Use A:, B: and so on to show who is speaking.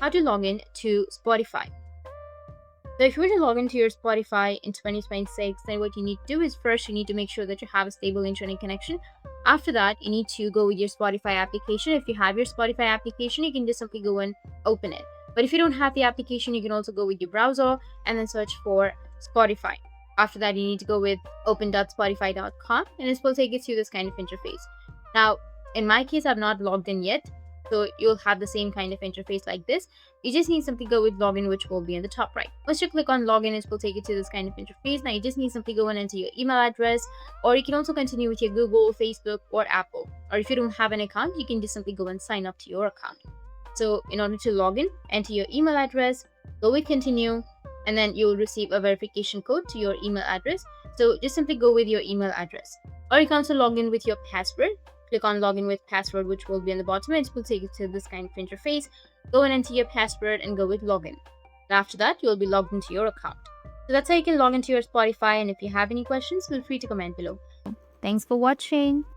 A: how to log in to Spotify. So if you were to log into your Spotify in 2026, then what you need to do is first you need to make sure that you have a stable internet connection. After that, you need to go with your Spotify application. If you have your Spotify application, you can just simply go and open it. But if you don't have the application, you can also go with your browser and then search for Spotify. After that, you need to go with open.spotify.com and this will take you to this kind of interface. Now, in my case, I've not logged in yet, so you'll have the same kind of interface like this. You just need simply go with login, which will be in the top right. Once you click on login, it will take you to this kind of interface. Now you just need simply go and enter your email address, or you can also continue with your Google, Facebook, or Apple. Or if you don't have an account, you can just simply go and sign up to your account. So in order to log in, enter your email address, go with continue, and then you'll receive a verification code to your email address. So just simply go with your email address. Or you can also log in with your password. Click on login with password, which will be on the bottom, and it will take you to this kind of interface. Go and enter your password and go with login. And after that, you'll be logged into your account. So that's how you can log into your Spotify. And if you have any questions, feel free to comment below. Thanks for watching.